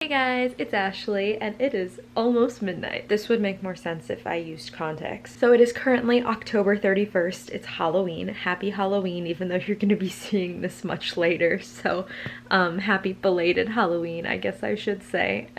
Hey guys, it's Ashley and it is almost midnight. This would make more sense if I used context. So it is currently October 31st. It's Halloween. Happy Halloween, even though you're going to be seeing this much later. So happy belated Halloween, I guess I should say.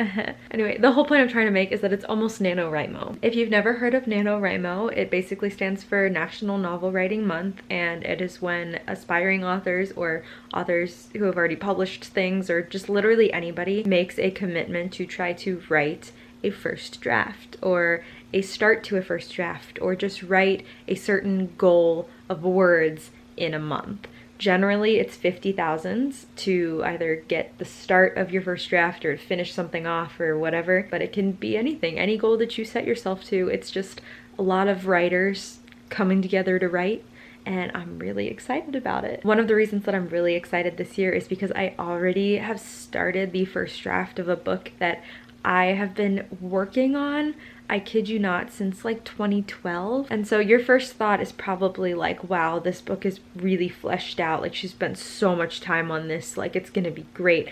Anyway, the whole point I'm trying to make is that it's almost NaNowrimo. If you've never heard of NaNowrimo, it basically stands for National Novel Writing Month, and it is when aspiring authors or authors who have already published things or just literally anybody makes a commitment to try to write a first draft or a start to a first draft or just write a certain goal of words in a month. Generally, it's 50,000 to either get the start of your first draft or finish something off or whatever, but it can be anything, any goal that you set yourself to. It's just a lot of writers coming together to write, and I'm really excited about it. One of the reasons that I'm really excited this year is because I already have started the first draft of a book that I have been working on, I kid you not, since like 2012. And so your first thought is probably like, wow, this book is really fleshed out. Like, she spent so much time on this, like it's gonna be great.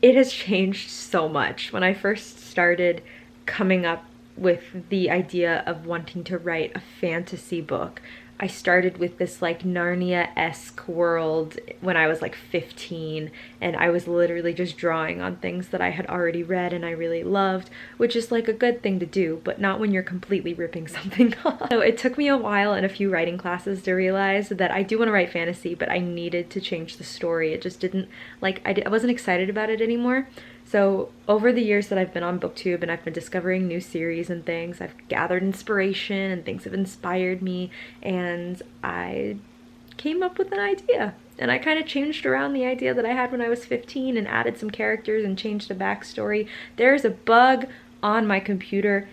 It has changed so much. When I first started coming up with the idea of wanting to write a fantasy book, I started with this like Narnia-esque world when I was like 15, and I was literally just drawing on things that I had already read and I really loved, which is like a good thing to do, but not when you're completely ripping something off. So it took me a while and a few writing classes to realize that I do want to write fantasy, but I needed to change the story. It just didn't, like, I wasn't excited about it anymore. So over the years that I've been on BookTube and I've been discovering new series and things, I've gathered inspiration and things have inspired me, and I came up with an idea. And I kind of changed around the idea that I had when I was 15 and added some characters and changed the backstory. There's a bug on my computer.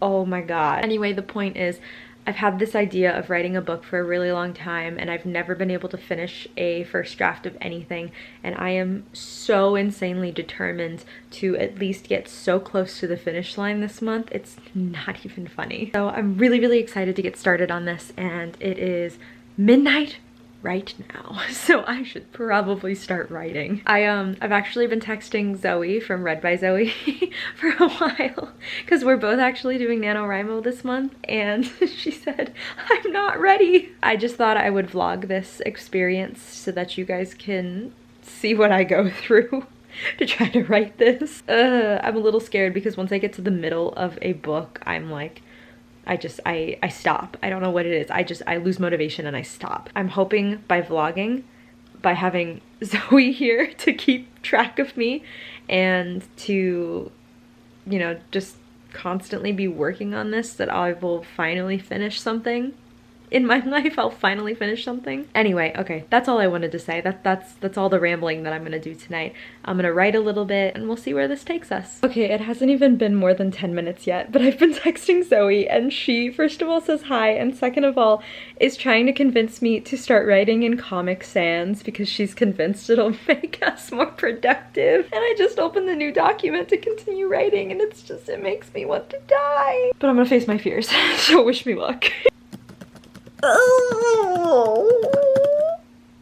Oh my god. Anyway, the point is, I've had this idea of writing a book for a really long time, and I've never been able to finish a first draft of anything, and I am so insanely determined to at least get so close to the finish line this month. It's not even funny. So I'm really, really excited to get started on this, and it is midnight right now, so I should probably start writing. I've actually been texting Zoe from Read by Zoe for a while because we're both actually doing NaNowrimo this month, and she said, I'm not ready. I just thought I would vlog this experience so that you guys can see what I go through to try to write this. I'm a little scared because once I get to the middle of a book, I'm like, I stop. I don't know what it is. I lose motivation and I stop. I'm hoping by vlogging, by having Zoe here to keep track of me and to, you know, just constantly be working on this, that I will finally finish something in my life. I'll finally finish something. Anyway, okay, that's all I wanted to say. That's all the rambling that I'm gonna do tonight. I'm gonna write a little bit and we'll see where this takes us. Okay, it hasn't even been more than 10 minutes yet, but I've been texting Zoe, and she first of all says hi, and second of all is trying to convince me to start writing in Comic Sans because she's convinced it'll make us more productive. And I just opened the new document to continue writing, and it makes me want to die. But I'm gonna face my fears, so wish me luck. Oh,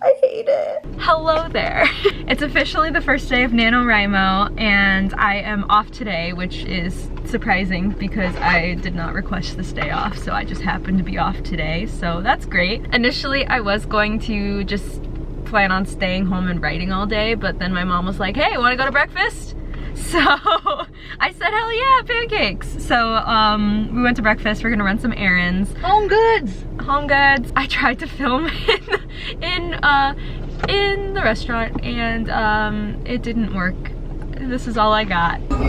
I hate it. Hello there. It's officially the first day of NaNowrimo, and I am off today, which is surprising because I did not request this day off, so I just happened to be off today, so that's great. Initially, I was going to just plan on staying home and writing all day, but then my mom was like, hey, wanna go to breakfast? So I said, hell yeah, pancakes. So we went to breakfast. We're gonna run some errands. Home goods. Home goods. I tried to film in the restaurant, and it didn't work. This is all I got. I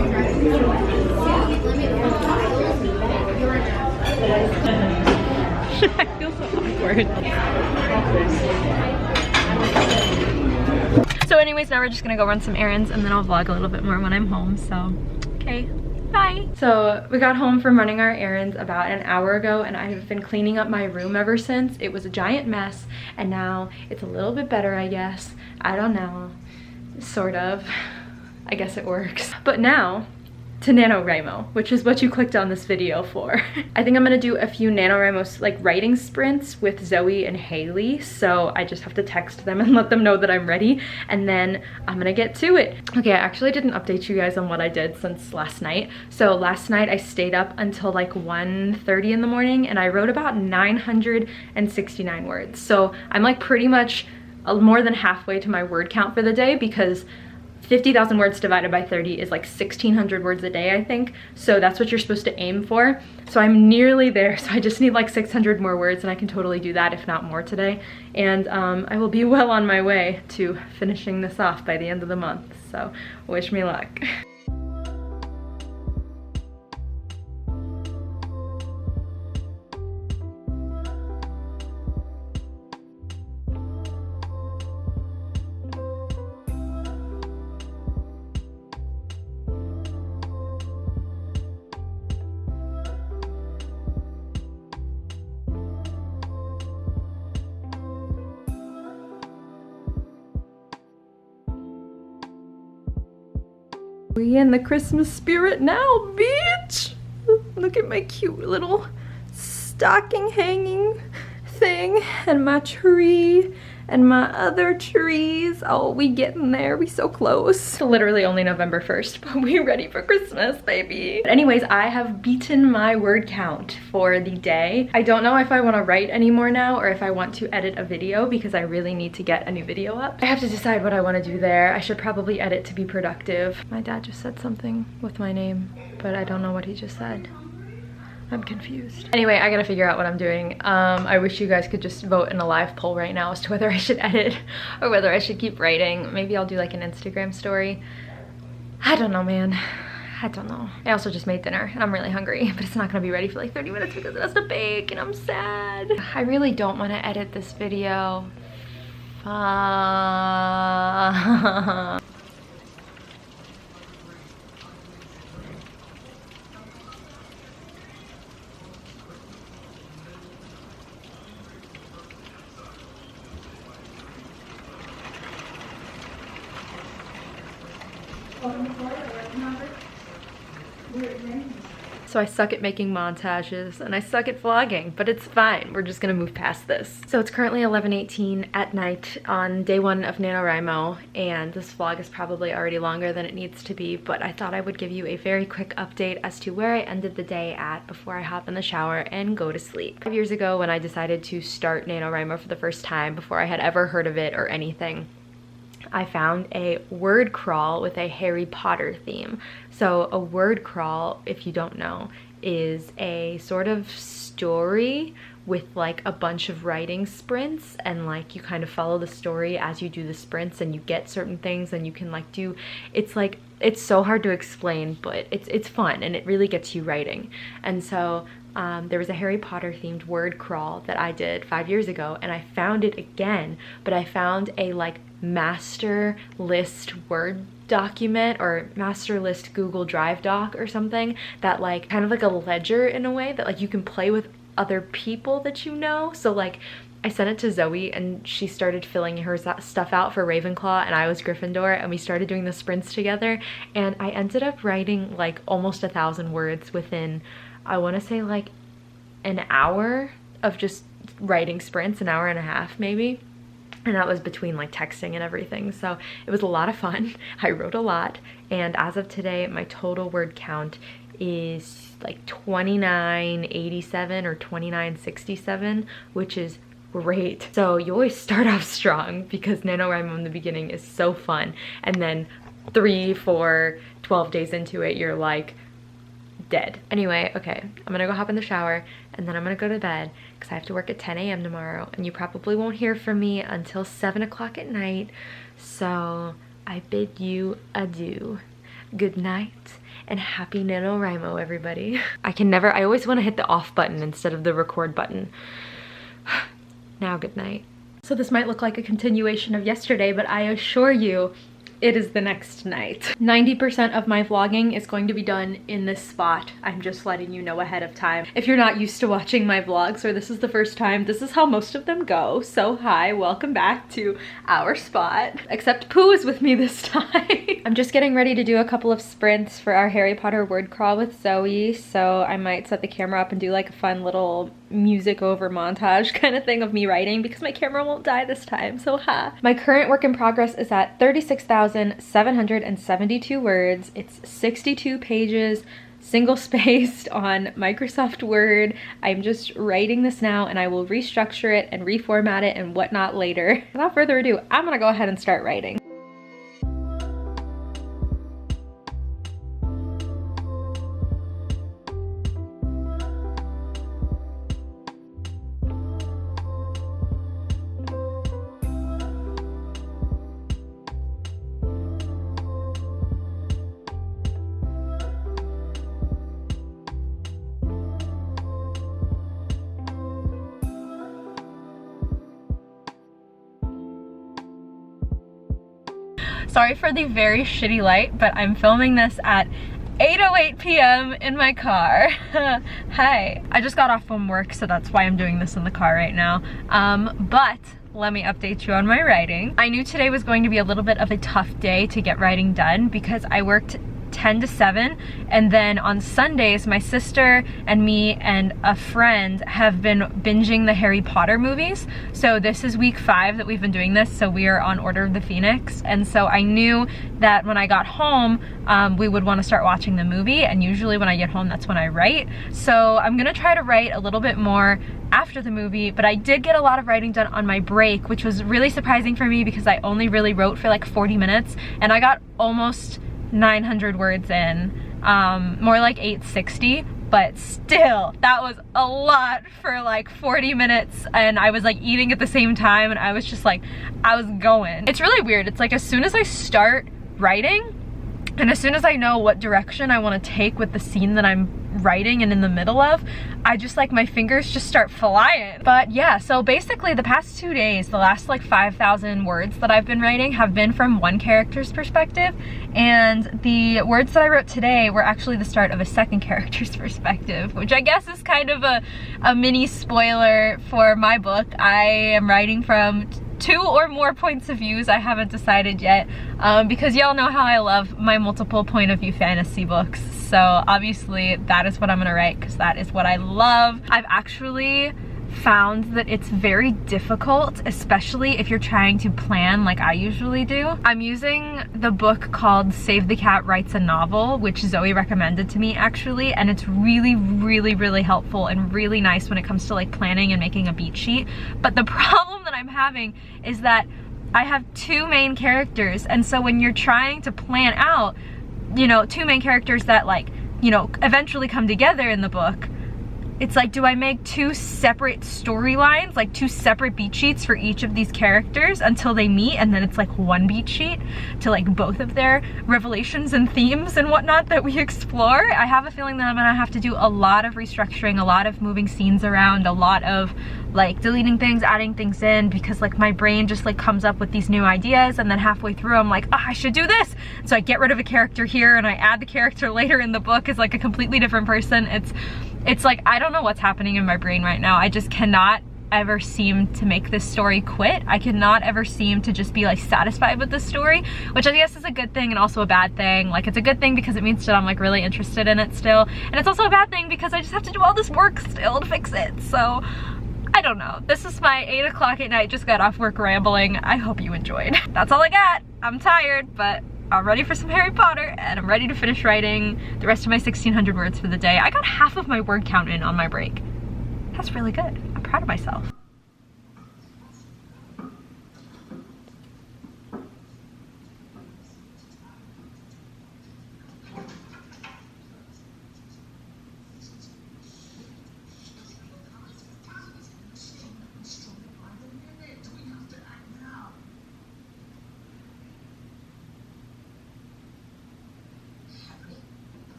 feel so awkward. So anyways, now we're just gonna go run some errands, and then I'll vlog a little bit more when I'm home, so okay, bye. So we got home from running our errands about an hour ago, and I've been cleaning up my room ever since. It was a giant mess, and now it's a little bit better, I guess. I don't know, sort of. I guess it works. But now to NaNowrimo, which is what you clicked on this video for. I think I'm gonna do a few NaNowrimo like writing sprints with Zoe and Haley, so I just have to text them and let them know that I'm ready, and then I'm gonna get to it. Okay, I actually didn't update you guys on what I did since last night. So last night I stayed up until like 1:30 in the morning and I wrote about 969 words. So I'm like pretty much more than halfway to my word count for the day, because 50,000 words divided by 30 is like 1,600 words a day, I think. So that's what you're supposed to aim for. So I'm nearly there. So I just need like 600 more words and I can totally do that, if not more today. And I will be well on my way to finishing this off by the end of the month. So wish me luck. We in the Christmas spirit now, bitch! Look at my cute little stocking hanging thing and my tree and my other trees. Oh, we getting there. We so close. Literally only November 1st, but we ready for Christmas, baby. But anyways, I have beaten my word count for the day. I don't know if I want to write anymore now or if I want to edit a video, because I really need to get a new video up. I have to decide what I want to do there. I should probably edit to be productive. My dad just said something with my name, but I don't know what he just said. I'm confused. Anyway, I gotta figure out what I'm doing. I wish you guys could just vote in a live poll right now as to whether I should edit or whether I should keep writing. Maybe I'll do like an Instagram story. I don't know, man. I don't know. I also just made dinner and I'm really hungry, but it's not gonna be ready for like 30 minutes because it has to bake and I'm sad. I really don't want to edit this video. So I suck at making montages and I suck at vlogging, but it's fine. We're just gonna move past this. So it's currently 11:18 at night on day 1 of NaNowrimo, and this vlog is probably already longer than it needs to be, but I thought I would give you a very quick update as to where I ended the day at before I hop in the shower and go to sleep. 5 years ago, when I decided to start NaNowrimo for the first time, before I had ever heard of it or anything, I found a word crawl with a Harry Potter theme. So a word crawl, if you don't know, is a sort of story with like a bunch of writing sprints, and like you kind of follow the story as you do the sprints and you get certain things and you can like do, it's like, it's so hard to explain, but it's fun and it really gets you writing. And so there was a Harry Potter themed word crawl that I did 5 years ago, and I found it again, but I found a like master list Word document or master list Google Drive doc or something, that like kind of like a ledger in a way that like you can play with other people that you know. So like I sent it to Zoe and she started filling her stuff out for Ravenclaw and I was Gryffindor, and we started doing the sprints together, and I ended up writing like almost 1,000 words within, I want to say like an hour of just writing sprints, an hour and a half maybe. And that was between like texting and everything. So it was a lot of fun. I wrote a lot. And as of today, my total word count is like 2987 or 2967, which is great. So you always start off strong because NaNowrimo in the beginning is so fun. And then 3, 4, 12 days into it, you're like dead. Anyway, okay, I'm gonna go hop in the shower and then I'm gonna go to bed because I have to work at 10 a.m. tomorrow, and you probably won't hear from me until 7 o'clock at night. So I bid you adieu. Good night and happy NaNowrimo, everybody. I always want to hit the off button instead of the record button. Now good night. So this might look like a continuation of yesterday, but I assure you it is the next night. 90% of my vlogging is going to be done in this spot. I'm just letting you know ahead of time. If you're not used to watching my vlogs or this is the first time, this is how most of them go. So hi, welcome back to our spot. Except Pooh is with me this time. I'm just getting ready to do a couple of sprints for our Harry Potter word crawl with Zoe, so I might set the camera up and do like a fun little music over montage kind of thing of me writing because my camera won't die this time, so ha. My current work in progress is at 36,772 words. It's 62 pages, single spaced on Microsoft Word. I'm just writing this now and I will restructure it and reformat it and whatnot later. Without further ado, I'm gonna go ahead and start writing. Sorry for the very shitty light, but I'm filming this at 8:08 p.m. in my car. Hi. I just got off from work, so that's why I'm doing this in the car right now. But let me update you on my writing. I knew today was going to be a little bit of a tough day to get writing done because I worked 10 to 7, and then on Sundays my sister and me and a friend have been binging the Harry Potter movies. So this is week 5 that we've been doing this, so we are on Order of the Phoenix, and so I knew that when I got home we would want to start watching the movie, and usually when I get home that's when I write. So I'm gonna try to write a little bit more after the movie, but I did get a lot of writing done on my break, which was really surprising for me because I only really wrote for like 40 minutes and I got almost 900 words in, more like 860, but still, that was a lot for like 40 minutes, and I was like eating at the same time, and I was just like, I was going. It's really weird. It's like as soon as I start writing, and as soon as I know what direction I want to take with the scene that I'm writing and in the middle of, I just like, my fingers just start flying. But yeah, so basically the past 2 days, the last like 5,000 words that I've been writing have been from one character's perspective, and the words that I wrote today were actually the start of a second character's perspective, which I guess is kind of a mini spoiler for my book. I am writing from 2 or more points of views. I haven't decided yet, because y'all know how I love my multiple point of view fantasy books. So obviously that is what I'm gonna write because that is what I love. I've actually found that it's very difficult, especially if you're trying to plan like I usually do. I'm using the book called Save the Cat Writes a Novel, which Zoe recommended to me actually, and it's really, really, really helpful and really nice when it comes to like planning and making a beat sheet. But the problem that I'm having is that I have 2 main characters, and so when you're trying to plan out, you know, 2 main characters that like, you know, eventually come together in the book, it's like, do I make 2 separate storylines, like 2 separate beat sheets for each of these characters until they meet, and then it's like 1 beat sheet to like both of their revelations and themes and whatnot that we explore? I have a feeling that I'm gonna have to do a lot of restructuring, a lot of moving scenes around, a lot of like deleting things, adding things in, because like my brain just like comes up with these new ideas, and then halfway through I'm like, oh, I should do this. So I get rid of a character here and I add the character later in the book as like a completely different person. It's like, I don't know what's happening in my brain right now. I just cannot ever seem to make this story quit. I cannot ever seem to just be like satisfied with this story, which I guess is a good thing and also a bad thing. Like, it's a good thing because it means that I'm like really interested in it still, and it's also a bad thing because I just have to do all this work still to fix it. So I don't know. This is my 8 o'clock at night, just got off work rambling. I hope you enjoyed. That's all I got. I'm tired, but I'm ready for some Harry Potter, and I'm ready to finish writing the rest of my 1,600 words for the day. I got half of my word count in on my break. That's really good. I'm proud of myself.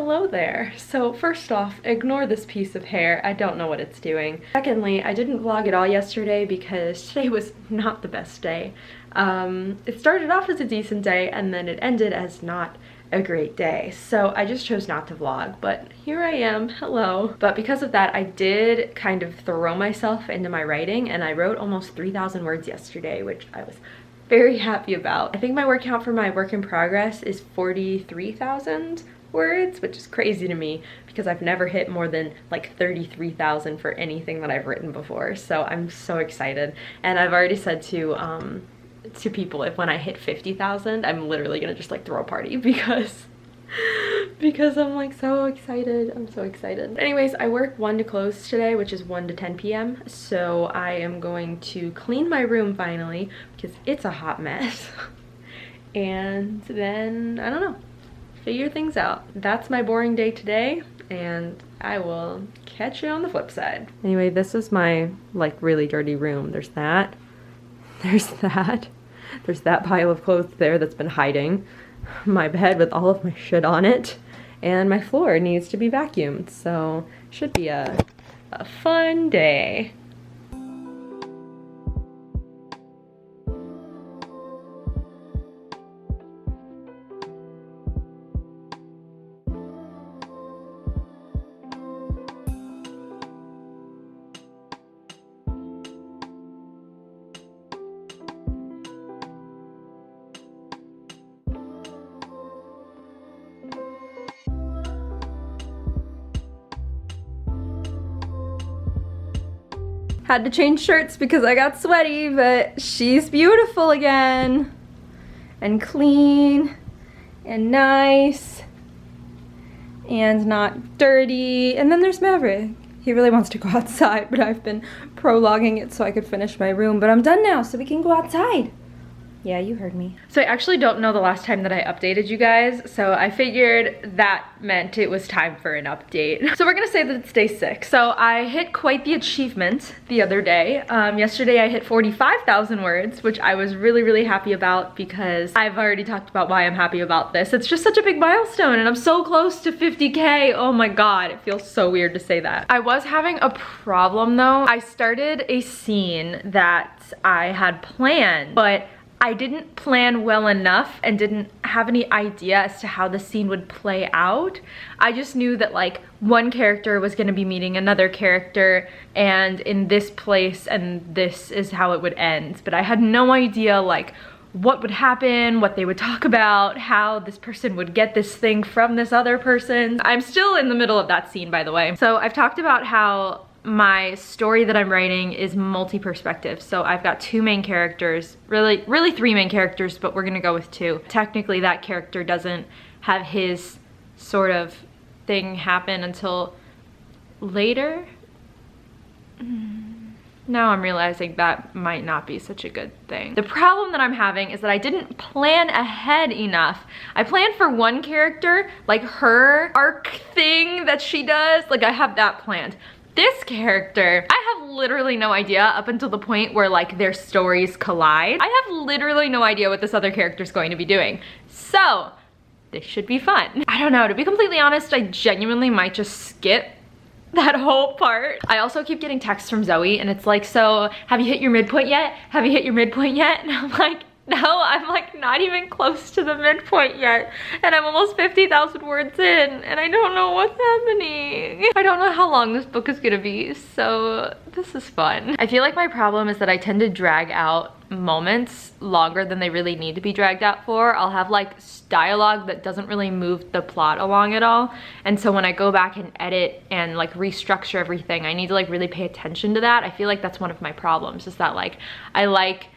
hello there. So first off, ignore this piece of hair. I don't know what it's doing. Secondly, I didn't vlog at all yesterday because today was not the best day. It started off as a decent day and then it ended as not a great day. So I just chose not to vlog, but here I am, hello. But because of that, I did kind of throw myself into my writing and I wrote almost 3,000 words yesterday, which I was very happy about. I think my word count for my work in progress is 43,000 words, which is crazy to me because I've never hit more than like 33,000 for anything that I've written before. So I'm so excited. And I've already said to people, if when I hit 50,000, I'm literally gonna just like throw a party because I'm like so excited. I'm so excited. Anyways, I work 1 to close today, which is 1 to 10 p.m. So I am going to clean my room finally because it's a hot mess. And then, I don't know, figure things out. That's my boring day today and I will catch you on the flip side. Anyway, this is my like really dirty room. There's that. There's that. There's that pile of clothes there that's been hiding. My bed with all of my shit on it. And my floor needs to be vacuumed. So should be a fun day. Had to change shirts because I got sweaty, but she's beautiful again. And clean, and nice, and not dirty. And then there's Maverick. He really wants to go outside, but I've been prologuing it so I could finish my room. But I'm done now, so we can go outside. Yeah, you heard me. So I actually don't know the last time that I updated you guys, so I figured that meant it was time for an update. So we're gonna say that it's day 6. So I hit quite the achievement the other day. Yesterday I hit 45,000 words, which I was really, really happy about because I've already talked about why I'm happy about this. It's just such a big milestone and I'm so close to 50K. Oh my God, it feels so weird to say that. I was having a problem though. I started a scene that I had planned, but I didn't plan well enough and didn't have any idea as to how the scene would play out. I just knew that like one character was gonna be meeting another character and in this place and this is how it would end. But I had no idea like what would happen, what they would talk about, how this person would get this thing from this other person. I'm still in the middle of that scene, by the way. So I've talked about how my story that I'm writing is multi-perspective. So I've got 2 main characters, really 3 main characters, but we're gonna go with 2. Technically that character doesn't have his sort of thing happen until later. Now I'm realizing that might not be such a good thing. The problem that I'm having is that I didn't plan ahead enough. I planned for one character, like her arc thing that she does, like I have that planned. This character, I have literally no idea up until the point where like their stories collide. I have literally no idea what this other character is going to be doing. So this should be fun. I don't know, to be completely honest, I genuinely might just skip that whole part. I also keep getting texts from Zoe and it's like, so have you hit your midpoint yet? Have you hit your midpoint yet? And I'm like, no, I'm like not even close to the midpoint yet. And I'm almost 50,000 words in and I don't know what's happening. I don't know how long this book is gonna be, so this is fun. I feel like my problem is that I tend to drag out moments longer than they really need to be dragged out for. I'll have like dialogue that doesn't really move the plot along at all. And so when I go back and edit and like restructure everything, I need to like really pay attention to that. I feel like that's one of my problems is that like I like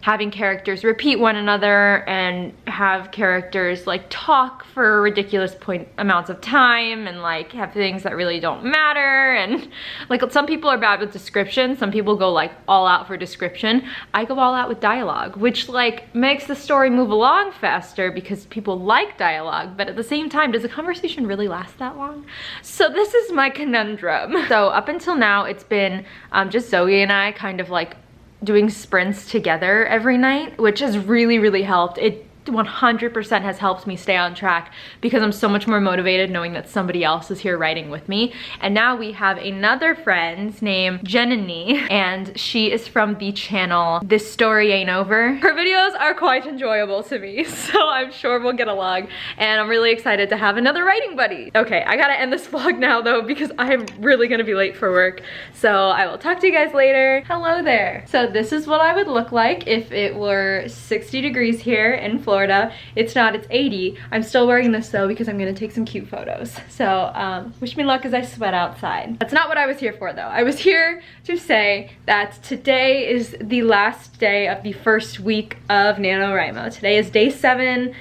having characters repeat one another and have characters like talk for ridiculous amounts of time and like have things that really don't matter. And like some people are bad with description, some people go like all out for description. I go all out with dialogue, which like makes the story move along faster because people like dialogue, but at the same time, does a conversation really last that long? So this is my conundrum. So up until now, it's been just Zoe and I kind of like doing sprints together every night, which has really, really helped. It 100% has helped me stay on track because I'm so much more motivated knowing that somebody else is here writing with me. And now we have another friend named Jenny, and she is from the channel This Story Ain't Over. Her videos are quite enjoyable to me, so I'm sure we'll get along, and I'm really excited to have another writing buddy. Okay, I gotta end this vlog now though because I'm really gonna be late for work, so I will talk to you guys later. Hello there. So this is what I would look like if it were 60 degrees here in Florida. It's not, it's 80. I'm still wearing this though because I'm gonna take some cute photos. So wish me luck as I sweat outside. That's not what I was here for though. I was here to say that today is the last day of the first week of NaNowrimo. Today is day 7.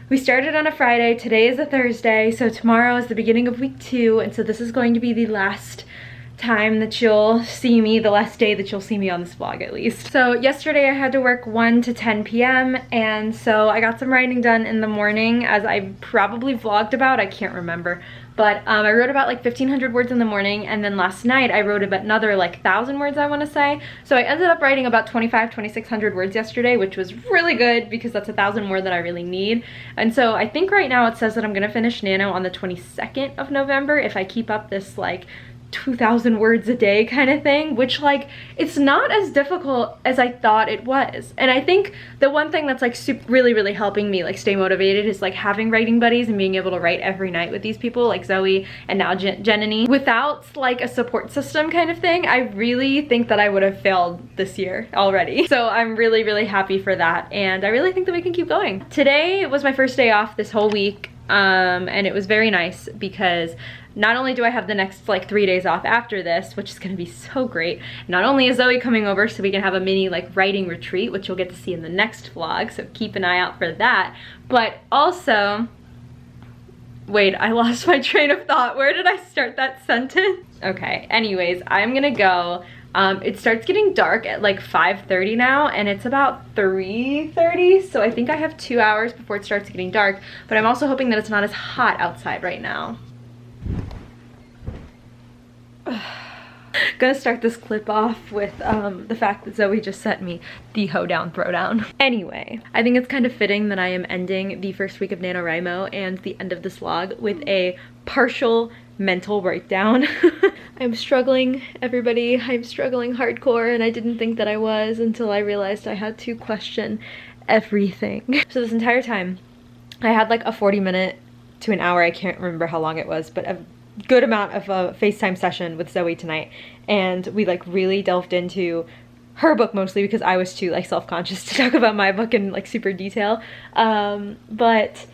We started on a Friday, today is a Thursday, so tomorrow is the beginning of week 2, and so this is going to be the last time that you'll see me, the last day that you'll see me on this vlog at least. So yesterday I had to work 1 to 10 p.m. and so I got some writing done in the morning, as I probably vlogged about, I can't remember. But I wrote about like 1,500 words in the morning, and then last night I wrote about another like 1,000 words, I want to say. So I ended up writing about 2,600 words yesterday, which was really good because that's 1,000 more than I really need. And so I think right now it says that I'm gonna finish Nano on the 22nd of November if I keep up this like 2,000 words a day kind of thing, which like it's not as difficult as I thought it was. And I think the one thing that's like really helping me like stay motivated is like having writing buddies and being able to write every night with these people like Zoe and now Jenny. Without like a support system kind of thing, I really think that I would have failed this year already. So I'm really happy for that, and I really think that we can keep going. Today was my first day off this whole week, and it was very nice because not only do I have the next like 3 days off after this, which is gonna be so great, not only is Zoe coming over so we can have a mini like writing retreat, which you'll get to see in the next vlog, so keep an eye out for that, but also, wait, I lost my train of thought. Where did I start that sentence? Okay, anyways, I'm gonna go. It starts getting dark at like 5:30 now, and it's about 3:30, so I think I have 2 hours before it starts getting dark, but I'm also hoping that it's not as hot outside right now. Gonna start this clip off with the fact that Zoe just sent me the hoedown throwdown. Anyway, I think it's kind of fitting that I am ending the first week of NaNowrimo and the end of this vlog with a partial mental breakdown. I'm struggling, everybody. I'm struggling hardcore, and I didn't think that I was until I realized I had to question everything. So this entire time, I had like a 40-minute to an hour, I can't remember how long it was, but a good amount of a FaceTime session with Zoe tonight, and we like really delved into her book mostly because I was too like self-conscious to talk about my book in like super detail, but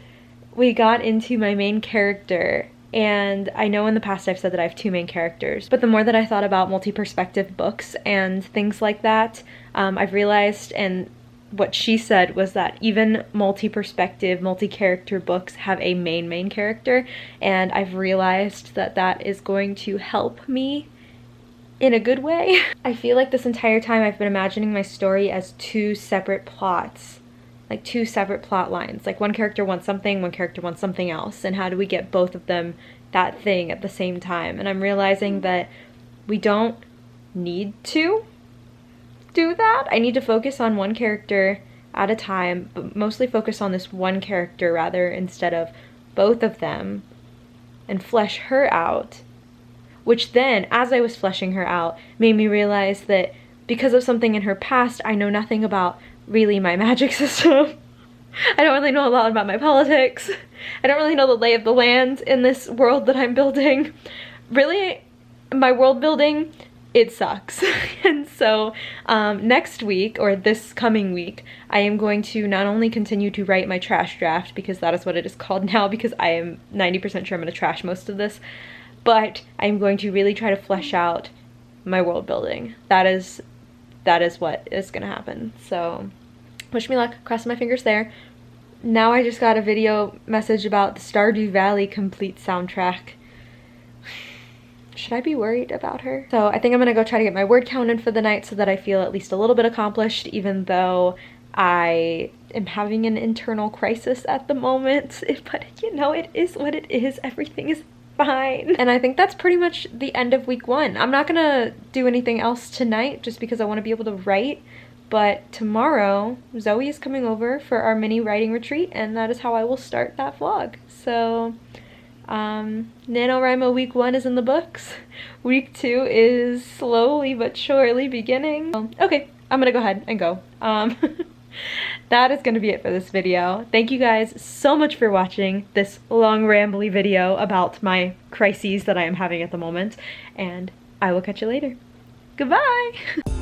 we got into my main character. And I know in the past I've said that I have 2 main characters, but the more that I thought about multi-perspective books and things like that, I've realized, and what she said was that even multi-perspective, multi-character books have a main character, and I've realized that that is going to help me in a good way. I feel like this entire time I've been imagining my story as 2 separate plots, like 2 separate plot lines. Like one character wants something, one character wants something else, and how do we get both of them that thing at the same time? And I'm realizing that we don't need to do that. I need to focus on one character at a time, but mostly focus on this one character rather instead of both of them, and flesh her out, which then, as I was fleshing her out, made me realize that because of something in her past, I know nothing about really my magic system. I don't really know a lot about my politics. I don't really know the lay of the land in this world that I'm building. Really, my world building, it sucks. And so next week, or this coming week, I am going to not only continue to write my trash draft, because that is what it is called now, because I am 90% sure I'm going to trash most of this, but I'm going to really try to flesh out my world building. That is what is going to happen. So wish me luck, crossing my fingers there. Now I just got a video message about the Stardew Valley complete soundtrack. Should I be worried about her? So I think I'm gonna go try to get my word count in for the night so that I feel at least a little bit accomplished, even though I am having an internal crisis at the moment. But you know, it is what it is. Everything is fine. And I think that's pretty much the end of week 1. I'm not gonna do anything else tonight just because I want to be able to write, But tomorrow, Zoe is coming over for our mini writing retreat, and that is how I will start that vlog. So, NaNoWrimo week 1 is in the books. Week 2 is slowly but surely beginning. Okay, I'm gonna go ahead and go. That is gonna be it for this video. Thank you guys so much for watching this long rambly video about my crises that I am having at the moment, and I will catch you later. Goodbye!